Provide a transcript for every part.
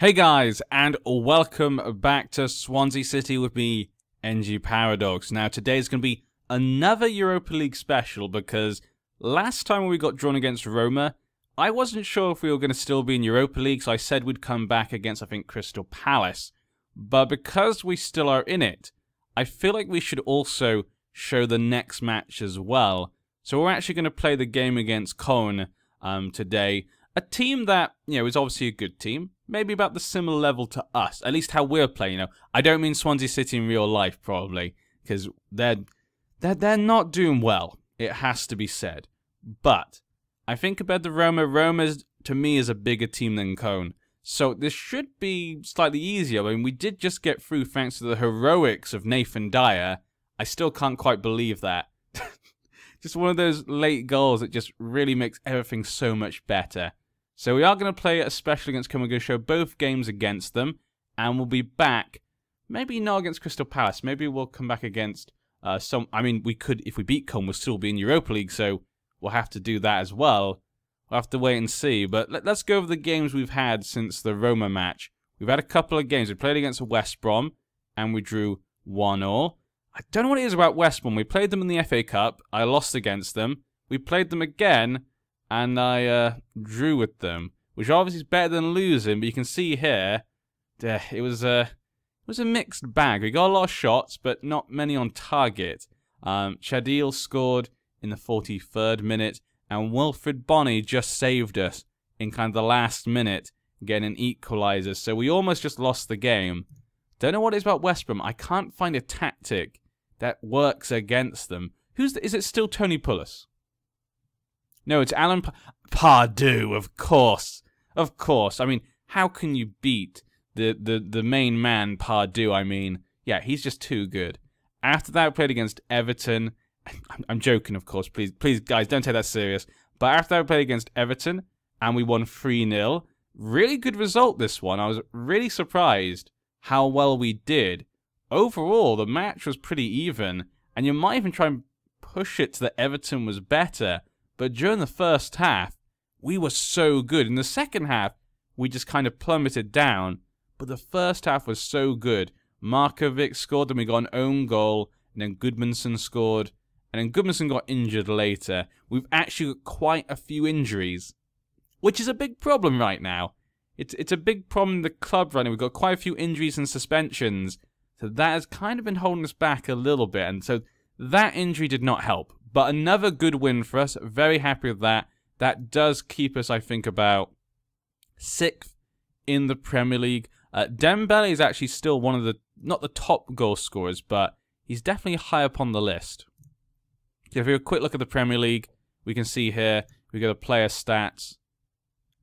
Hey guys, and welcome back to Swansea City with me, NG Paradox. Now today's going to be another Europa League special because last time when we got drawn against Roma, I wasn't sure if we were going to still be in Europa League, so I said we'd come back against, I think, Crystal Palace. But because we still are in it, I feel like we should also show the next match as well. So we're actually going to play the game against Koln today. A team that, is obviously a good team. Maybe about the similar level to us, at least how we're playing. I don't mean Swansea City in real life, probably, because they're not doing well. It has to be said. But I think compared to Roma, to me is a bigger team than Koln. So this should be slightly easier. I mean, we did just get through thanks to the heroics of Nathan Dyer. I still can't quite believe that. Just one of those late goals that just really makes everything so much better. So we are going to play especially against Koln. We're going to show both games against them, and we'll be back. Maybe not against Crystal Palace. Maybe we'll come back against I mean, we could, if we beat Koln, we'll still be in Europa League, so we'll have to do that as well. We'll have to wait and see. But let's go over the games we've had since the Roma match. We've had a couple of games. We played against West Brom, and we drew 1-1. I don't know what it is about West Brom. We played them in the FA Cup. I lost against them. We played them again, and I drew with them, which obviously is better than losing. But you can see here, it was a mixed bag. We got a lot of shots, but not many on target. Chadil scored in the 43rd minute, and Wilfred Bonney just saved us in kind of the last minute, getting an equaliser. So we almost just lost the game. Don't know what it is about West Brom. I can't find a tactic that works against them. Is it still Tony Pulis? No, it's Alan Pardew, of course. Of course. I mean, how can you beat the main man, Pardew? I mean, yeah, he's just too good. After that, we played against Everton. I'm joking, of course. Please, guys, don't take that serious. But after that, we played against Everton, and we won 3-0. Really good result, this one. I was really surprised how well we did. Overall, the match was pretty even, and you might even try and push it to that Everton was better. But during the first half, we were so good. In the second half, we just kind of plummeted down. But the first half was so good. Markovic scored, then we got an own goal. And then Goodmanson scored. And then Goodmanson got injured later. We've actually got quite a few injuries, which is a big problem right now. It's a big problem in the club right now. We've got quite a few injuries and suspensions. So that has kind of been holding us back a little bit. And so that injury did not help. But another good win for us. Very happy with that. That does keep us, I think, about 6th in the Premier League. Dembele is actually still one of the, not the top goal scorers, but he's definitely high up on the list. So if we have a quick look at the Premier League, we can see here, we go to player stats,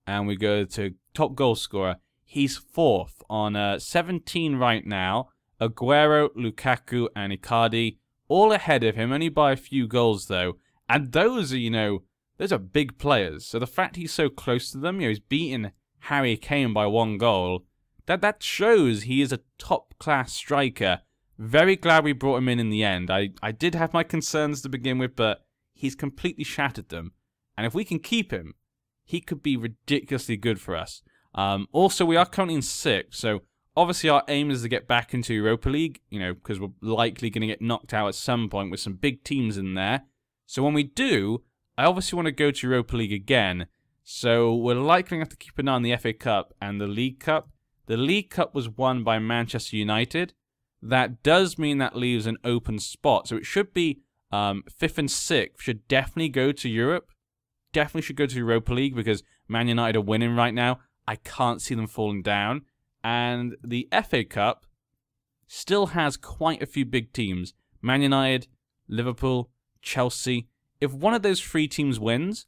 and we go to top goal scorer. He's 4th on 17 right now. Aguero, Lukaku, and Icardi, all ahead of him, only by a few goals though. And those are, those are big players. So the fact he's so close to them, he's beaten Harry Kane by 1 goal. That shows he is a top-class striker. Very glad we brought him in the end. I did have my concerns to begin with, but he's completely shattered them. And if we can keep him, he could be ridiculously good for us. Also, we are currently in 6th, so obviously our aim is to get back into Europa League, because we're likely going to get knocked out at some point with some big teams in there. So when we do, I obviously want to go to Europa League again. So we're likely going to have to keep an eye on the FA Cup and the League Cup. The League Cup was won by Manchester United. That does mean that leaves an open spot. So it should be 5th and 6th should definitely go to Europe. Definitely should go to Europa League because Man United are winning right now. I can't see them falling down. And the FA Cup still has quite a few big teams. Man United, Liverpool, Chelsea. If one of those 3 teams wins,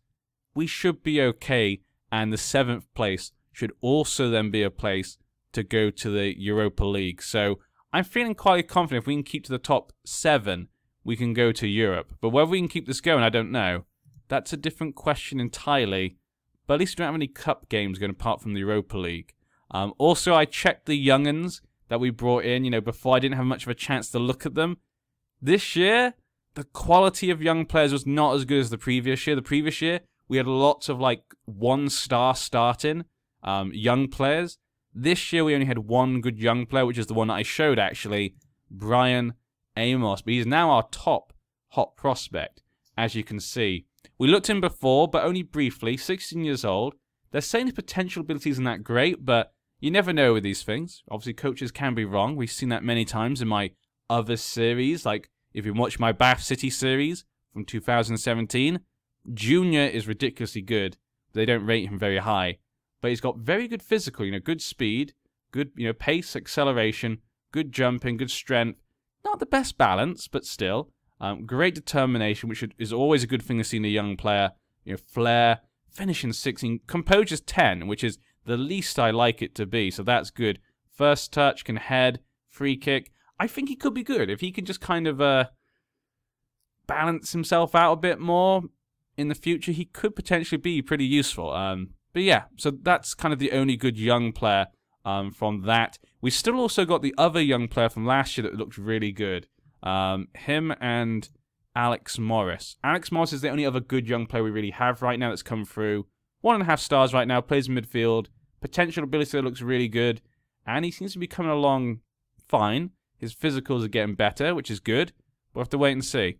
we should be okay. And the 7th place should also then be a place to go to the Europa League. So I'm feeling quite confident if we can keep to the top 7, we can go to Europe. But whether we can keep this going, I don't know. That's a different question entirely. But at least we don't have any cup games going apart from the Europa League. Also, I checked the young'uns that we brought in, before I didn't have much of a chance to look at them. This year, the quality of young players was not as good as the previous year. The previous year, we had lots of, 1-star starting young players. This year we only had one good young player, which is the one that I showed actually, Brian Amos. But he's now our top hot prospect, as you can see. We looked in before, but only briefly, 16 years old. They're saying his potential ability isn't that great, but you never know with these things. Obviously, coaches can be wrong. We've seen that many times in my other series. Like, if you watch my Bath City series from 2017, Junior is ridiculously good. They don't rate him very high. But he's got very good physical, good speed, good, pace, acceleration, good jumping, good strength. Not the best balance, but still. Great determination, which is always a good thing to see in a young player. Flair, finishing 16, composure's 10, which is the least I like it to be, so that's good. First touch, can head, free kick. I think he could be good if he can just kind of balance himself out a bit more in the future. He could potentially be pretty useful. But yeah, so that's kind of the only good young player from that. We still also got the other young player from last year that looked really good. Him and Alex Morris. Alex Morris is the only other good young player we really have right now that's come through. 1.5 stars right now, plays in midfield. Potential ability that looks really good. And he seems to be coming along fine. His physicals are getting better, which is good. We'll have to wait and see.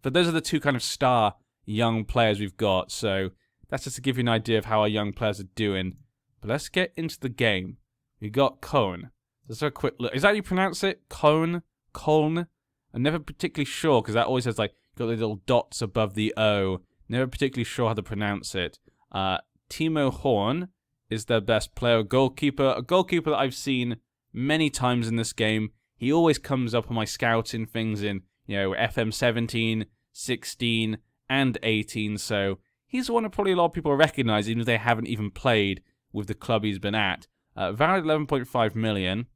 But those are the two kind of star young players we've got. So that's just to give you an idea of how our young players are doing. But let's get into the game. We got Koln. Let's have a quick look. Is that how you pronounce it? Koln? Koln? I'm never particularly sure because that always has like got the little dots above the O. Never particularly sure how to pronounce it. Timo Horn is their best player. Goalkeeper. A goalkeeper that I've seen many times in this game. He always comes up on my scouting things in, FM 17, 16, and 18. So he's one that probably a lot of people recognize, even if they haven't even played with the club he's been at. Valued 11.5 million.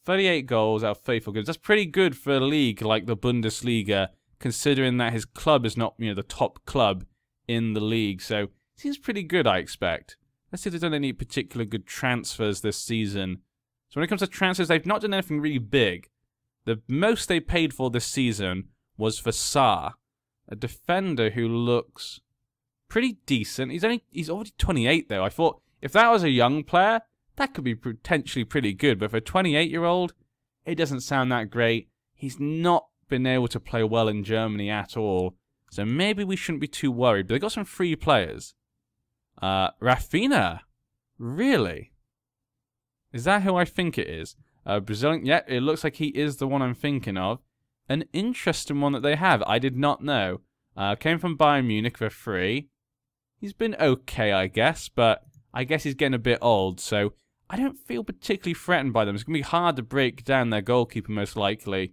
38 goals out of 34 games. That's pretty good for a league like the Bundesliga, considering that his club is not, the top club in the league. So seems pretty good, I expect. Let's see if they've done any particular good transfers this season. So when it comes to transfers, they've not done anything really big. The most they paid for this season was for Saar, a defender who looks pretty decent. He's already 28 though. I thought if that was a young player, that could be potentially pretty good. But for a 28-year-old, it doesn't sound that great. He's not been able to play well in Germany at all. So maybe we shouldn't be too worried. But they got some free players. Rafinha? Really? Is that who I think it is? Brazilian? Yeah, it looks like he is the one I'm thinking of. An interesting one that they have. I did not know. Came from Bayern Munich for free. He's been okay, I guess. But I guess he's getting a bit old. So I don't feel particularly threatened by them. It's going to be hard to break down their goalkeeper, most likely.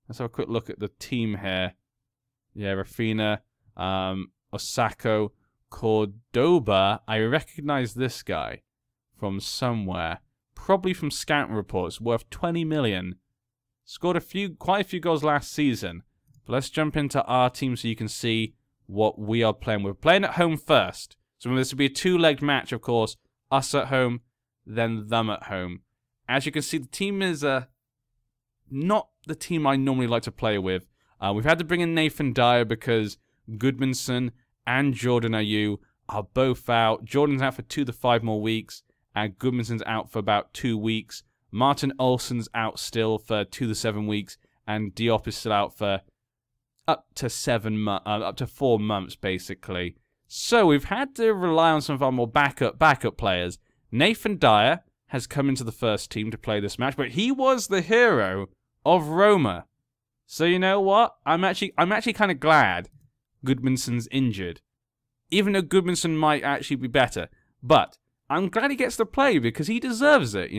Let's have a quick look at the team here. Yeah, Rafinha, Osako, Cordoba. I recognize this guy from somewhere. Probably from scouting reports. Worth 20 million. Scored quite a few goals last season. But let's jump into our team so you can see what we are playing. We're playing at home first. So this will be a two-legged match, of course. Us at home, then them at home. As you can see, the team is not the team I normally like to play with. We've had to bring in Nathan Dyer because Goodmanson and Jordan Ayew are both out. Jordan's out for 2 to 5 more weeks, and Goodmanson's out for about 2 weeks. Martin Olsen's out still for 2 to 7 weeks, and Diop is still out for up to 4 months, basically. So we've had to rely on some of our more backup players. Nathan Dyer has come into the first team to play this match, but he was the hero of Roma. So you know what? I'm actually kind of glad Goodmanson's injured, even though Goodmanson might actually be better. But I'm glad he gets to play because he deserves it.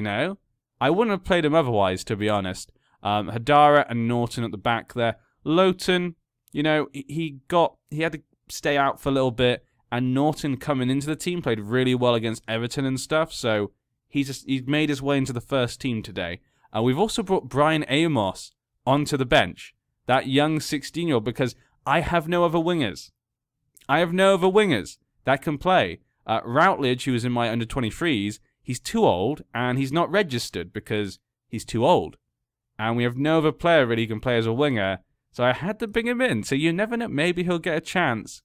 I wouldn't have played him otherwise, to be honest. Hadara and Norton at the back there. Lowton, he had to stay out for a little bit, and Norton coming into the team played really well against Everton and stuff. So he's made his way into the first team today. We've also brought Brian Amos onto the bench, that young 16-year-old, because I have no other wingers. I have no other wingers that can play. Routledge, who was in my under-23s, he's too old, and he's not registered because he's too old. And we have no other player really who can play as a winger, so I had to bring him in. So you never know, maybe he'll get a chance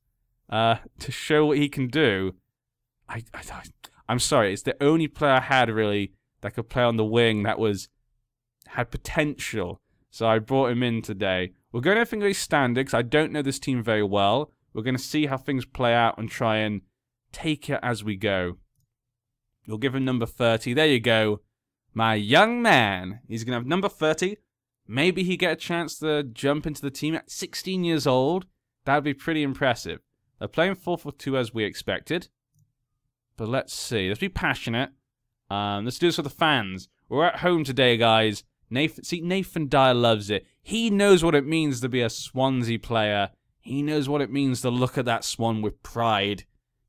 to show what he can do. I I'm sorry, it's the only player I had, really, that could play on the wing that had potential. So I brought him in today. We're going to think he's standard, because I don't know this team very well. We're going to see how things play out and try and take it as we go. We'll give him number 30. There you go. My young man. He's going to have number 30. Maybe he get a chance to jump into the team at 16 years old. That would be pretty impressive. They're playing 4-4-2 as we expected. But let's see. Let's be passionate. Let's do this for the fans. We're at home today, guys. Nathan Dyer loves it. He knows what it means to be a Swansea player. He knows what it means to look at that swan with pride.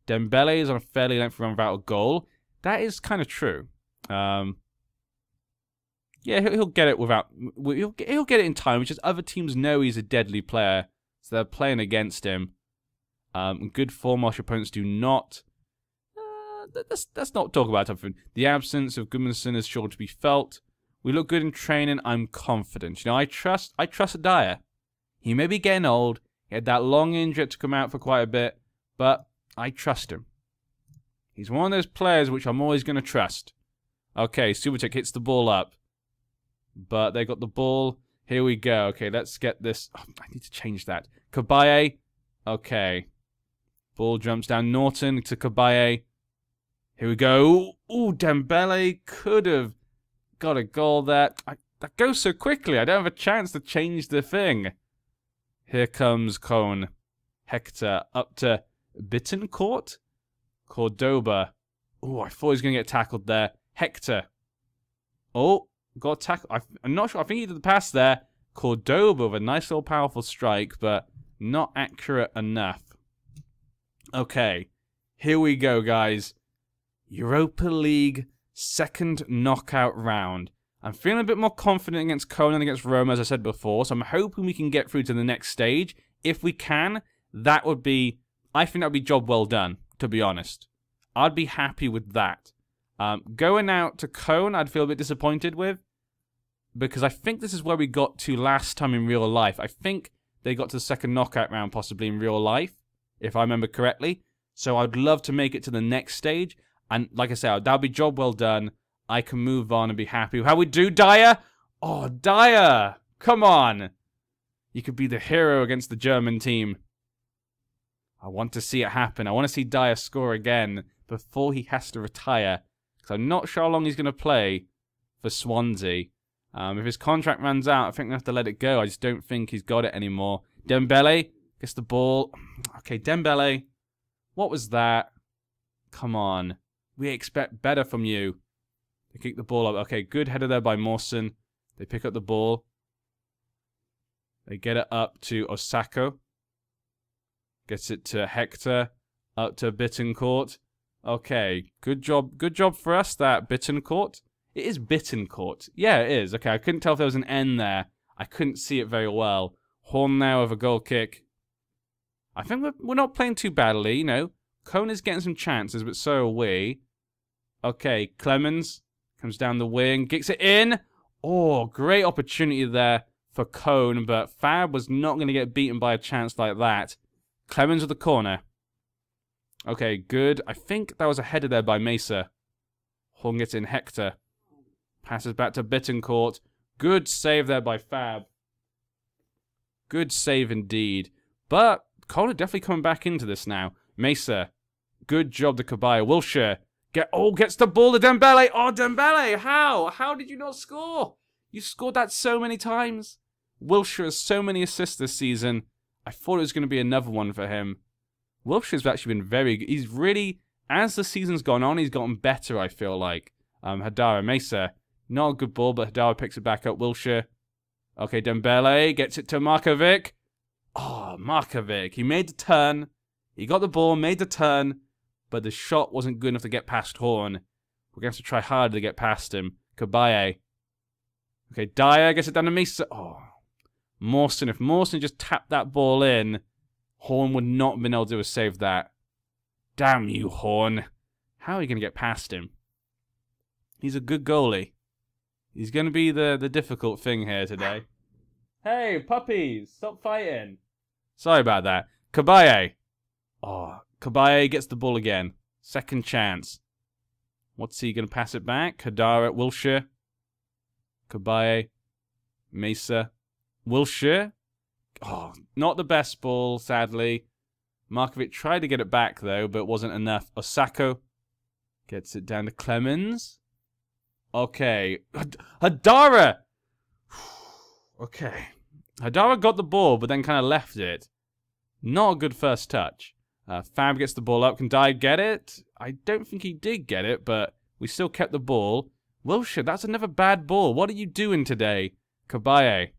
Dembele is on a fairly lengthy run without a goal. That is kind of true. Yeah, he'll get it without. He'll get it in time, which is other teams know he's a deadly player, so they're playing against him. Good form, whilst your opponents do not. Let's not talk about something. The absence of Gudmundsson is sure to be felt. We look good in training. I'm confident. You know, I trust Dyer. He may be getting old. He had that long injury to come out for quite a bit, but I trust him. He's one of those players which I'm always going to trust. Okay, Subotic hits the ball up. But they got the ball. Here we go. Okay, let's get this. Oh, I need to change that. Kabaye. Okay. Ball jumps down. Norton to Kabaye. Here we go. Ooh, Dembele could have got a goal there. That goes so quickly. I don't have a chance to change the thing. Here comes Koln. Hector up to Bittencourt. Cordoba. Oh, I thought he was going to get tackled there. Hector. Oh, got tackled. I'm not sure. I think he did the pass there. Cordoba with a nice little powerful strike, but not accurate enough. Okay. Here we go, guys. Europa League second knockout round. I'm feeling a bit more confident against Koln than against Roma, as I said before, so I'm hoping we can get through to the next stage. If we can, that would be, I think that would be job well done, to be honest. I'd be happy with that. Going out to Koln, I'd feel a bit disappointed with, because I think this is where we got to last time in real life. I think they got to the second knockout round possibly in real life, if I remember correctly. So I'd love to make it to the next stage. And like I said, that would be job well done. I can move on and be happy with how we do. Dyer! Oh, Dyer! Come on! You could be the hero against the German team. I want to see it happen. I want to see Dyer score again before he has to retire. Because I'm not sure how long he's going to play for Swansea. If his contract runs out, I think we have to let it go. I just don't think he's got it anymore. Dembele gets the ball. Okay, Dembele. What was that? Come on. We expect better from you. They kick the ball up. Okay, good header there by Mawson. They pick up the ball. They get it up to Osako. Gets it to Hector. Up to Bittencourt. Okay, good job for us, that Bittencourt. It is Bittencourt. Yeah, it is. Okay, I couldn't tell if there was an N there. I couldn't see it very well. Horn now with a goal kick. I think we're not playing too badly, you know. Koln is getting some chances, but so are we. Okay, Clemens comes down the wing, kicks it in. Oh, great opportunity there for Koln, but Fab was not going to get beaten by a chance like that. Clemens with the corner. Okay, good. I think that was a header there by Mesa. Horn gets in Hector. Passes back to Bittencourt. Good save there by Fab. Good save indeed. But Koln are definitely coming back into this now. Mesa. Good job to Kabaya. Wilshere. Gets the ball to Dembele. Oh, Dembele. How? How did you not score? You scored that so many times. Wilshere has so many assists this season. I thought it was going to be another one for him. Wilshere's actually been very good. He's really, as the season's gone on, he's gotten better, I feel like. Hadara, Mesa. Not a good ball, but Hadara picks it back up. Wilshere. Okay, Dembele gets it to Markovic. Oh, Markovic. He made the turn. He got the ball, made the turn, but the shot wasn't good enough to get past Horn. We're going to have to try harder to get past him. Kabaye. Okay, Dyer gets it down to Mesa. Oh, Mawson. If Mawson just tapped that ball in, Horn would not have been able to save that. Damn you, Horn. How are you going to get past him? He's a good goalie. He's going to be the difficult thing here today. Hey, puppies, stop fighting. Sorry about that. Kabaye. Oh, Kabaye gets the ball again. Second chance. What's he going to pass it back? Hadara, Wilshere. Kabaye. Mesa. Wilshere. Oh, not the best ball, sadly. Markovic tried to get it back, though, but wasn't enough. Osako gets it down to Clemens. Okay. Hadara! Okay. Hadara got the ball, but then kind of left it. Not a good first touch. Fab gets the ball up. Can Dye get it? I don't think he did get it, but we still kept the ball. Wilshere, that's another bad ball. What are you doing today? Kabaye.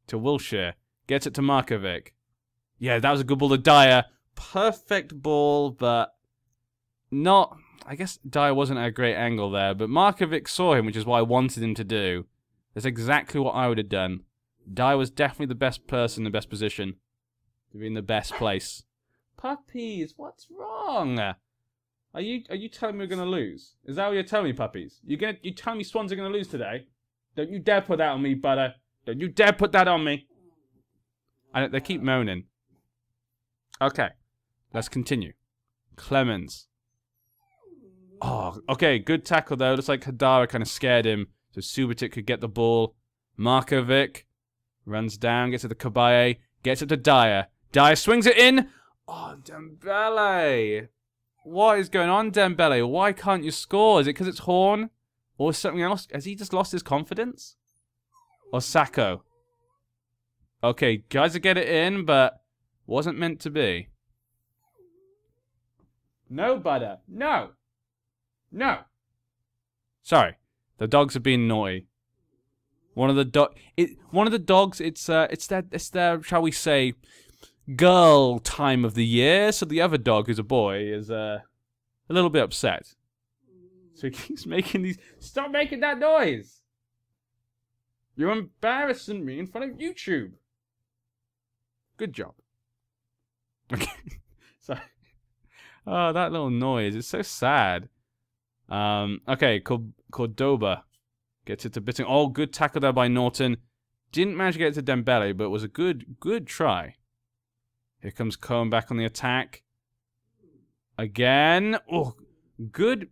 To Wilshere. Gets it to Markovic. Yeah, that was a good ball to Dyer. Perfect ball, but not... I guess Dyer wasn't at a great angle there, but Markovic saw him, which is what I wanted him to do. That's exactly what I would have done. Dyer was definitely the best person in the best position to be in the best place. Puppies, what's wrong? Are you telling me we're gonna lose? Is that what you're telling me, puppies? You telling me Swans are gonna lose today? Don't you dare put that on me, butter. Don't you dare put that on me. They keep moaning. Okay, let's continue. Clemens. Oh, okay, good tackle though. Looks like Hadara kind of scared him, so Subotic could get the ball. Markovic runs down, gets it to Kabaye, gets it to Dyer. Dyer swings it in. Oh, Dembele. What is going on, Dembele? Why can't you score? Is it because it's Horn? Or something else? Has he just lost his confidence? Or Sacco? Okay, guys to get it in, but wasn't meant to be. No, butter. No. No. Sorry. The dogs are being naughty. One of the dogs, it's their, shall we say, girl time of the year. So the other dog, who's a boy, is a little bit upset. So he keeps making these... Stop making that noise! You're embarrassing me in front of YouTube. Good job. Okay. Sorry. Oh, that little noise. It's so sad. Okay, Cordoba gets it to Bitting. Oh, good tackle there by Norton. Didn't manage to get it to Dembele, but it was a good try. Here comes Cohen back on the attack. Again. Oh, good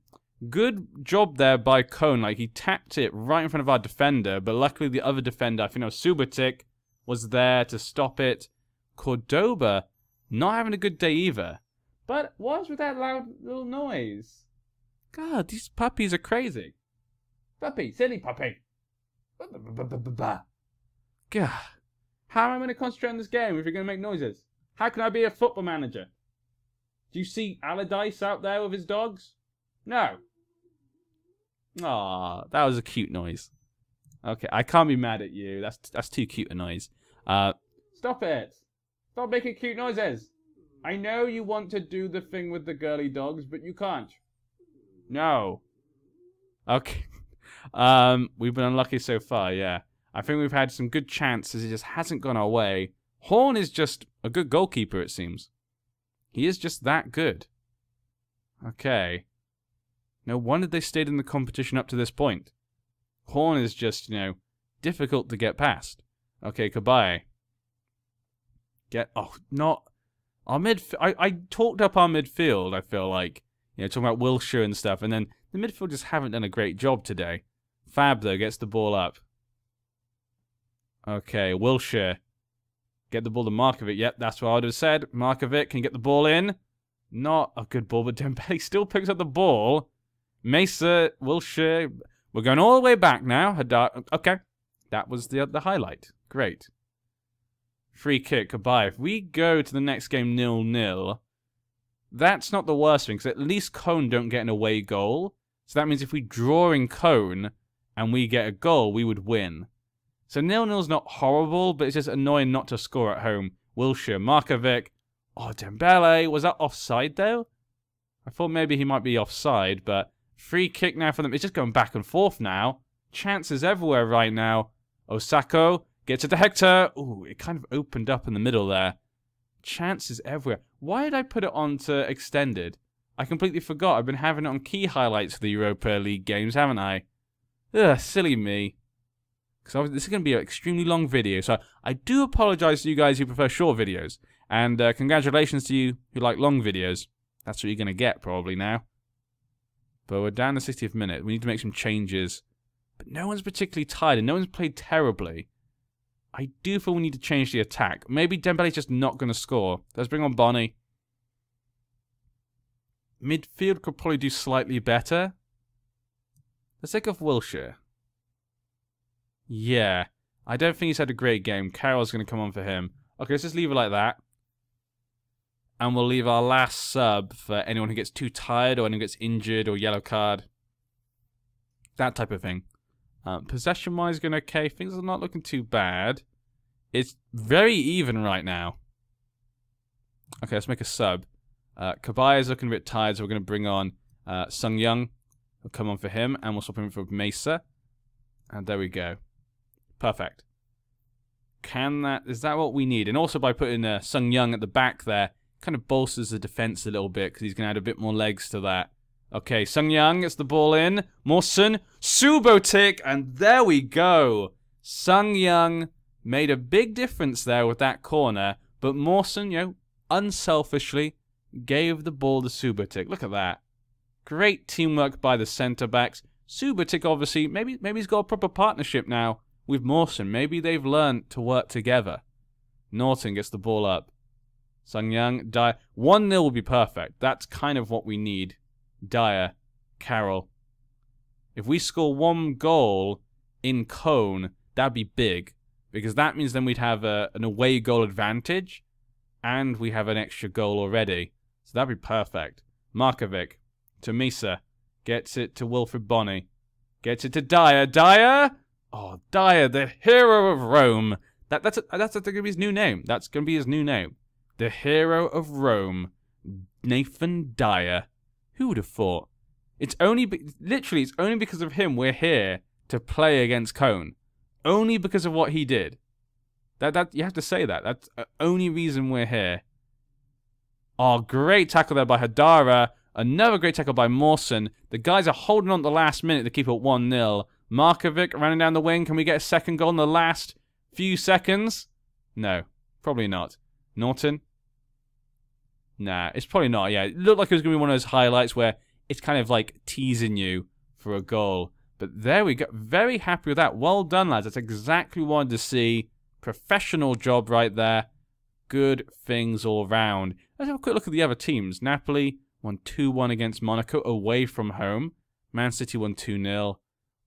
job there by Cohen. Like, he tapped it right in front of our defender, but luckily the other defender, I think it was Subotic, was there to stop it. Cordoba not having a good day either. But what's with that loud little noise? God, these puppies are crazy. Puppy, silly puppy. God, how am I going to concentrate on this game if you're going to make noises? How can I be a football manager? Do you see Allardyce out there with his dogs? No. Aw, that was a cute noise. Okay, I can't be mad at you. That's too cute a noise. Stop it. Stop making cute noises. I know you want to do the thing with the girly dogs, but you can't. No. Okay. We've been unlucky so far, yeah. I think we've had some good chances. It just hasn't gone our way. Horn is just a good goalkeeper, it seems. He is just that good. Okay. No wonder they stayed in the competition up to this point. Horn is just, you know, difficult to get past. Okay, Kabaye. Oh, not... Our I talked up our midfield, I feel like. You know, talking about Wilshere and stuff, and then the midfield just haven't done a great job today. Fab, though, gets the ball up. Okay, Wilshere. Get the ball to Markovic. Yep, that's what I would have said. Markovic can get the ball in. Not a good ball, but Dembele still picks up the ball. Mesa, Wilshere. We're going all the way back now. Okay, that was the highlight. Great. Free kick, Kabaye. If we go to the next game 0-0, that's not the worst thing, because at least Koln don't get an away goal. So that means if we draw in Koln and we get a goal, we would win. So 0-0's not horrible, but it's just annoying not to score at home. Wilshere, Markovic. Oh, Dembele. Was that offside, though? I thought maybe he might be offside, but free kick now for them. It's just going back and forth now. Chances everywhere right now. Osako gets it to Hector. Ooh, it kind of opened up in the middle there. Chances everywhere. Why did I put it on to extended? I completely forgot. I've been having it on key highlights for the Europa League games, haven't I? Ugh, silly me. Because this is going to be an extremely long video, so I do apologise to you guys who prefer short videos. And congratulations to you who like long videos. That's what you're going to get probably now. But we're down the 60th minute. We need to make some changes. But no one's particularly tired, and no one's played terribly. I do feel we need to change the attack. Maybe Dembele's just not going to score. Let's bring on Bonnie. Midfield could probably do slightly better. Let's take off Wilshere. Yeah. I don't think he's had a great game. Carroll's going to come on for him. Okay, let's just leave it like that. And we'll leave our last sub for anyone who gets too tired or anyone who gets injured or yellow card. That type of thing. Possession-wise, going okay. Things are not looking too bad. It's very even right now. Okay, let's make a sub. Kabaya's looking a bit tired, so we're going to bring on Sung Young. We'll come on for him, and we'll swap him for Mesa. And there we go. Perfect. Is that what we need? And also by putting Sung Young at the back there, kind of bolsters the defense a little bit, because he's going to add a bit more legs to that. Okay, Sung Young gets the ball in. Mawson, Subotic, and there we go. Sung Young made a big difference there with that corner, but Mawson, you know, unselfishly gave the ball to Subotic. Look at that. Great teamwork by the centre-backs. Subotic, obviously, maybe he's got a proper partnership now with Mawson. Maybe they've learned to work together. Norton gets the ball up. Sung Young, Dyer. 1-0 will be perfect. That's kind of what we need. Dyer, Carroll. If we score 1 goal in Koln, that'd be big. Because that means then we'd have an away goal advantage. And we have an extra goal already. So that'd be perfect. Markovic to Misa. Gets it to Wilfred Bonny. Gets it to Dyer. Dyer! Oh, Dyer, the hero of Rome. That's going to be his new name. That's going to be his new name. The hero of Rome. Nathan Dyer. Who would have thought? It's only because of him we're here to play against Koln. Only because of what he did. That you have to say that. That's the only reason we're here. Oh, great tackle there by Hadara. Another great tackle by Mawson. The guys are holding on at the last minute to keep it 1-0. Markovic running down the wing. Can we get a second goal in the last few seconds? No, probably not. Norton? Nah, it's probably not. Yeah, it looked like it was going to be one of those highlights where it's kind of like teasing you for a goal. But there we go. Very happy with that. Well done, lads. That's exactly what I wanted to see. Professional job right there. Good things all round. Let's have a quick look at the other teams. Napoli won 2-1 against Monaco away from home. Man City won 2-0.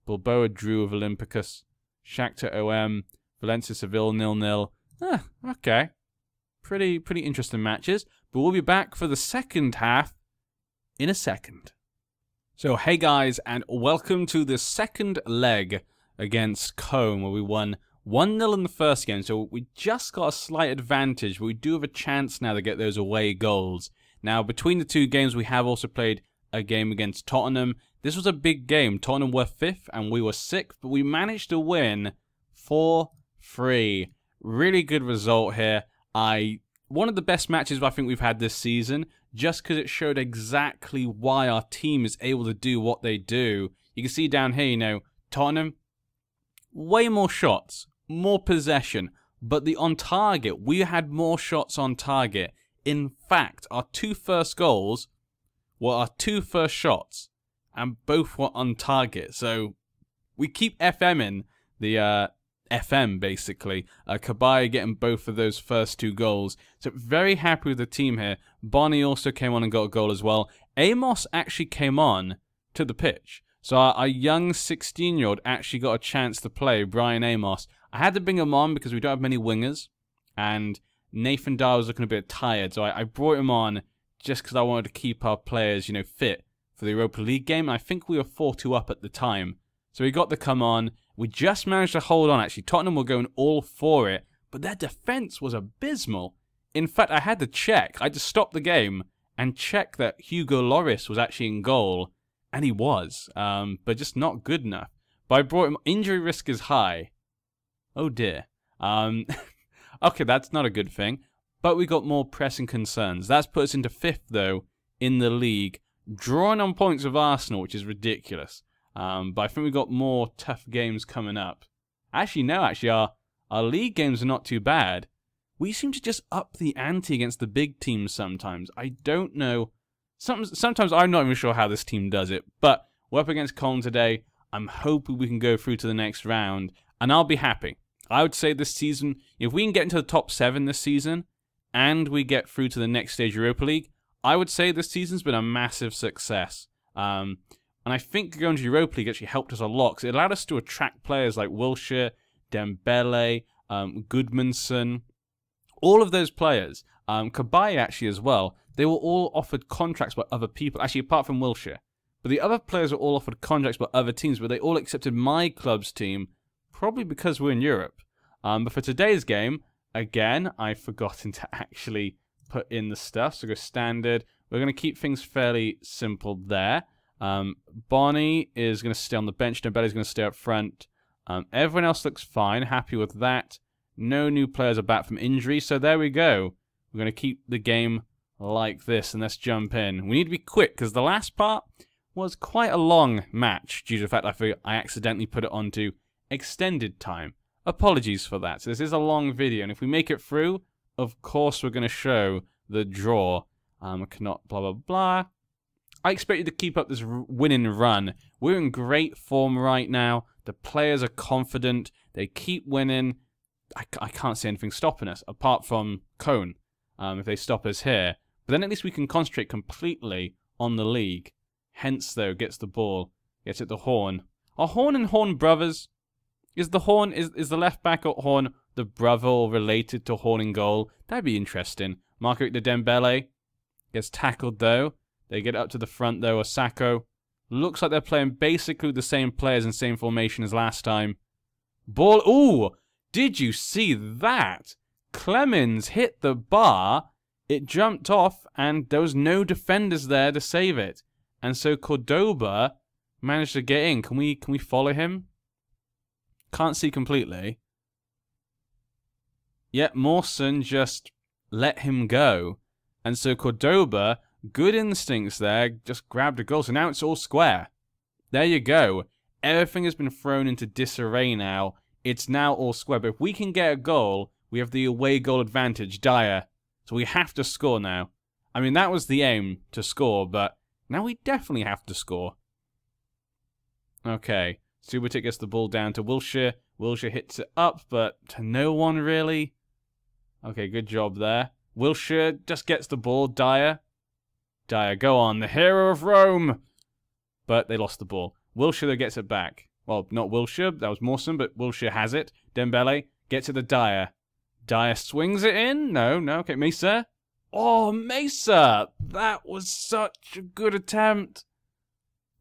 Bilbao drew with Olympiacos. Shakhtar OM. Valencia Seville 0-0. Okay. Pretty interesting matches. But we'll be back for the second half in a second. So hey guys, and welcome to the second leg against Koln, where we won 1-0 in the first game. So we just got a slight advantage, but we do have a chance now to get those away goals. Now, between the two games, we have also played a game against Tottenham. This was a big game. Tottenham were 5th and we were 6th, but we managed to win 4-3. Really good result here. One of the best matches I think we've had this season, just because it showed exactly why our team is able to do what they do. You can see down here, you know, Tottenham, way more shots, more possession, but the on target, we had more shots on target. In fact, our 2 first goals were our 2 first shots, and both were on target. So we keep FMing the FM, basically. Kabaya getting both of those first 2 goals. So very happy with the team here. Bonnie also came on and got a goal as well. Amos actually came on to the pitch. So our young 16-year-old actually got a chance to play, Brian Amos. I had to bring him on because we don't have many wingers. And Nathan Dyer was looking a bit tired. So I brought him on just because I wanted to keep our players, you know, fit for the Europa League game. And I think we were 4-2 up at the time. So he got to come on. We just managed to hold on, actually. Tottenham were going all for it, but their defence was abysmal. In fact, I had to check. I had to stop the game and check that Hugo Lloris was actually in goal, and he was, but just not good enough. But I brought him. Injury risk is high. Oh, dear. Okay, that's not a good thing. But we got more pressing concerns. That's put us into 5th, though, in the league, drawing on points with Arsenal, which is ridiculous. But I think we've got more tough games coming up. Actually, no, our league games are not too bad. We seem to just up the ante against the big teams sometimes. I don't know Sometimes I'm not even sure how this team does it, but we're up against Koln today. I'm hoping we can go through to the next round, and I'll be happy. I would say this season, if we can get into the top 7 this season, and we get through to the next stage Europa League, I would say this season's been a massive success. And I think going to Europa League actually helped us a lot, because it allowed us to attract players like Wilshere, Dembele, Goodmanson, all of those players. Kabaye actually as well. They were all offered contracts by other people, actually apart from Wilshere. But the other players were all offered contracts by other teams, but they all accepted my club's team, probably because we're in Europe. But for today's game, again, I've forgotten to actually put in the stuff. So go standard. We're going to keep things fairly simple there. Bonnie is going to stay on the bench. Dembele's going to stay up front. Everyone else looks fine. Happy with that. No new players are back from injury. So there we go. We're going to keep the game like this, and let's jump in. We need to be quick, because the last part was quite a long match, due to the fact I accidentally put it onto extended time. Apologies for that. So this is a long video, and if we make it through, of course we're going to show the draw. I cannot blah, blah, blah. I expect you to keep up this winning run. We're in great form right now. The players are confident. They keep winning. I can't see anything stopping us, apart from Koln, if they stop us here. But then at least we can concentrate completely on the league. Hence, though, gets the ball, gets it the Horn. Are Horn and Horn brothers? Is the Horn, is the left back at Horn the brother or related to Horn in goal? That'd be interesting. Marco de Dembele gets tackled, though. They get up to the front, though. Osako. Looks like they're playing basically the same players and same formation as last time. Ball. Ooh! Did you see that? Clemens hit the bar. It jumped off, and there was no defenders there to save it. And so Cordoba managed to get in. Can we follow him? Can't see completely. Yet Mawson just let him go. And so Cordoba, good instincts there, just grabbed a goal. So now it's all square. There you go. Everything has been thrown into disarray now. It's now all square. But if we can get a goal, we have the away goal advantage. Dyer. So we have to score now. I mean, that was the aim, to score, but now we definitely have to score. Okay. Subotic gets the ball down to Wilshere. Wilshere hits it up, but to no one, really. Okay, good job there. Wilshere just gets the ball. Dyer. Dyer, go on. The hero of Rome. But they lost the ball. Wilshere, though, gets it back. Well, not Wilshere. That was Mawson, but Wilshere has it. Dembele gets it to Dyer. Dyer swings it in. No. Okay, Mesa. Oh, Mesa. That was such a good attempt.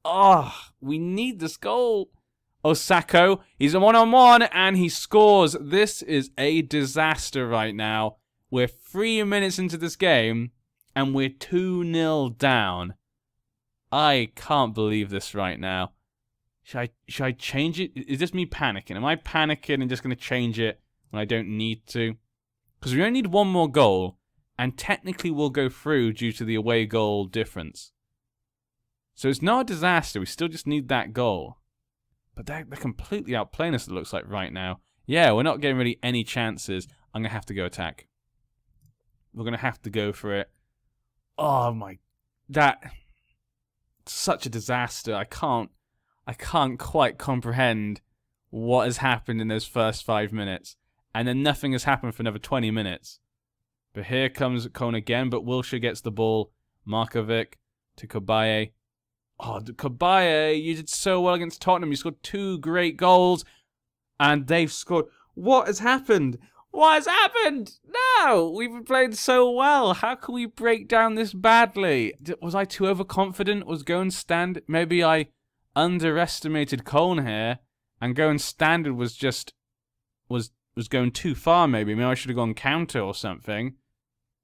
Oh, we need this goal. Osako, he's a one-on-one, and he scores. This is a disaster right now. We're 3 minutes into this game, and we're 2-0 down. I can't believe this right now. Should I change it? Is this me panicking? Am I panicking and just going to change it when I don't need to? Because we only need one more goal, and technically we'll go through due to the away goal difference. So it's not a disaster. We still just need that goal. But they're completely outplaying us, it looks like, right now. Yeah, we're not getting really any chances. I'm going to have to go attack. We're going to have to go for it. Oh, my... That's such a disaster. I can't quite comprehend what has happened in those first 5 minutes. And then nothing has happened for another 20 minutes. But here comes Koln again, but Wilshere gets the ball. Markovic to Kabaye. Oh, Kabaye, you did so well against Tottenham. You scored 2 great goals, and they've scored. What has happened? What has happened? No, we've been playing so well. How can we break down this badly? Was I too overconfident? Was going stand? Maybe I underestimated Koln here, and going standard was just was going too far. Maybe I should have gone counter or something.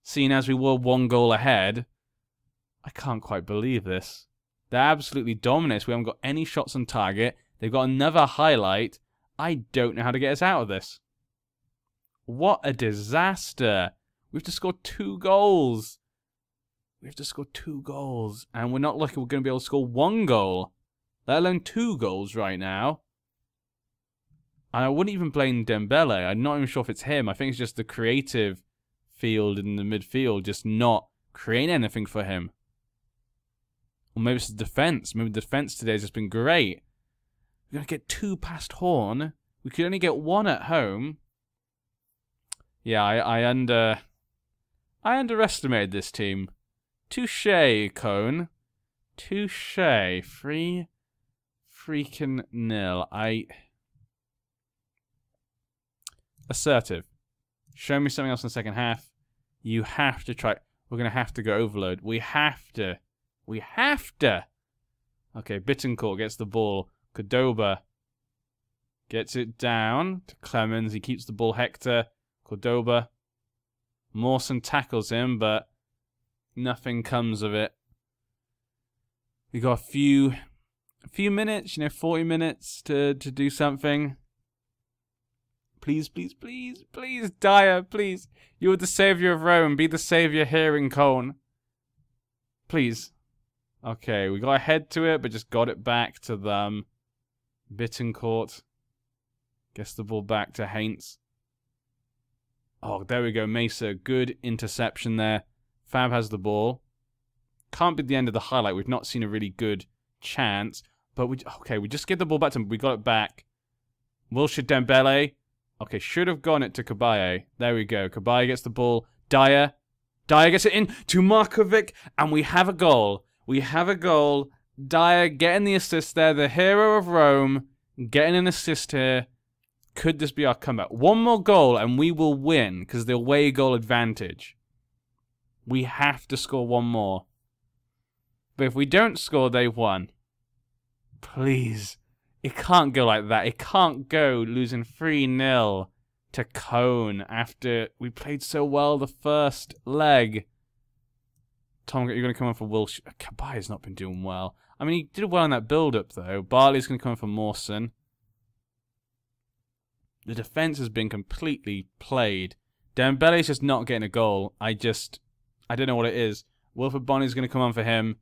Seeing as we were 1 goal ahead, I can't quite believe this. They're absolutely dominant. We haven't got any shots on target. They've got another highlight. I don't know how to get us out of this. What a disaster. We have to score 2 goals. We have to score 2 goals. And we're not lucky we're going to be able to score 1 goal. Let alone 2 goals right now. And I wouldn't even blame Dembele. I'm not even sure if it's him. I think it's just the creative field in the midfield just not creating anything for him. Or maybe it's the defense. Maybe the defense today has just been great. We're going to get 2 past Horn. We could only get 1 at home. Yeah, I underestimated this team. Touche, Koln. Touche. 3 freaking 0. Assertive. Show me something else in the second half. You have to try. We're going to have to go overload. We have to. We have to. Okay, Bittencourt gets the ball. Cordoba gets it down to Clemens. He keeps the ball. Hector. Cordoba. Mawson tackles him, but nothing comes of it. We got a few minutes, 40 minutes to do something. Please, please, please, please, Dyer, please. You're the savior of Rome. Be the savior here in Koln. Please. Okay, we got ahead to it, but just got it back to them. Bittencourt gets the ball back to Heinz. Oh, there we go. Mesa, good interception there. Fab has the ball. Can't be the end of the highlight. We've not seen a really good chance. But we just get the ball back to him. We got it back. Wilshire Dembele. Okay, should have gone it to Kabaye. There we go. Kabaye gets the ball. Dyer. Dyer gets it in to Markovic. And we have a goal. We have a goal. Dyer getting the assist there. The hero of Rome getting an assist here. Could this be our comeback? 1 more goal and we will win because the away goal advantage. We have to score 1 more. But if we don't score, they've won. Please. It can't go like that. It can't go losing 3-0 to Koln after we played so well the first leg. Tom, you're going to come on for Wilshire. Kabaye's not been doing well. I mean, he did well in that build-up, though. Barley's going to come on for Mawson. The defense has been completely played. Dembele's just not getting a goal. I don't know what it is. Wilfred Bonney's going to come on for him.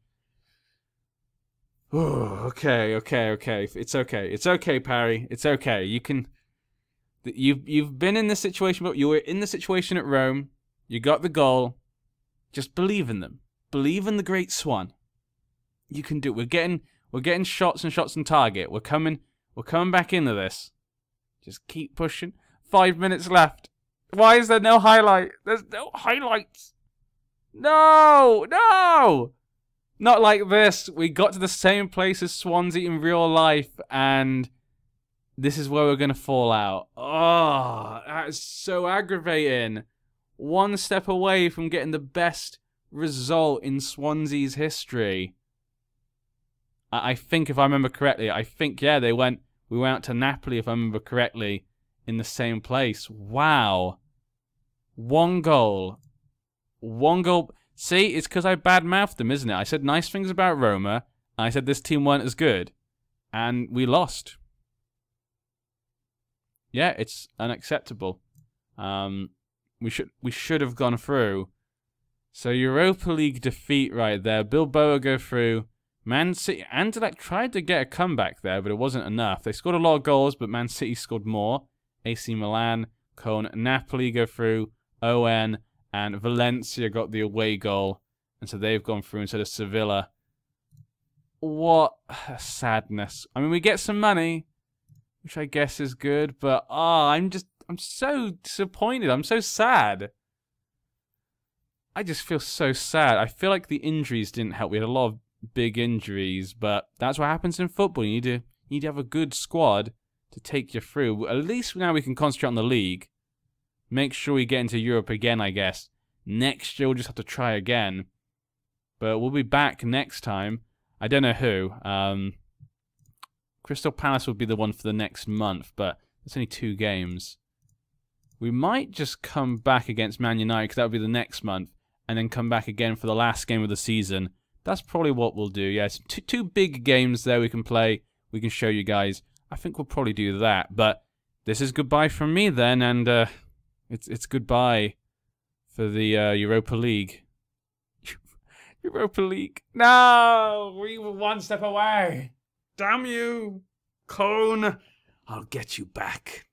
Okay. It's okay. It's okay, Parry. It's okay. You've been in this situation, but you were in the situation at Rome. You got the goal. Just believe in them. Believe in the great Swan. You can do it. We're getting shots and shots on target. We're coming back into this. Just keep pushing. 5 minutes left. Why is there no highlight? There's no highlights. No! Not like this. We got to the same place as Swansea in real life, and this is where we're going to fall out. Oh, that is so aggravating. 1 step away from getting the best result in Swansea's history. I think, if I remember correctly, yeah, we went out to Napoli, if I remember correctly, in the same place. Wow. 1 goal. 1 goal. See, it's because I bad-mouthed them, isn't it? I said nice things about Roma, and I said this team weren't as good. And we lost. Yeah, it's unacceptable. We should have gone through. So Europa League defeat right there. Bilbao go through. Man City, Anderlecht tried to get a comeback there, but it wasn't enough. They scored a lot of goals, but Man City scored more. AC Milan, Koln, Napoli go through. ON and Valencia got the away goal, and so they've gone through instead of Sevilla. What a sadness. I mean, we get some money, which I guess is good, but I'm so disappointed. I'm so sad. I just feel so sad. I feel like the injuries didn't help. We had a lot of big injuries, but that's what happens in football. You need to have a good squad to take you through. At least now we can concentrate on the league. Make sure we get into Europe again, I guess. Next year we'll just have to try again. But we'll be back next time. I don't know who. Crystal Palace will be the one for the next month, but it's only 2 games. We might just come back against Man United, because that would be the next month, and then come back again for the last game of the season. That's probably what we'll do. Yeah, it's two big games there we can play. We can show you guys. I think we'll probably do that. But this is goodbye from me then, and it's goodbye for the Europa League. Europa League. No! We were 1 step away. Damn you, Koln. I'll get you back.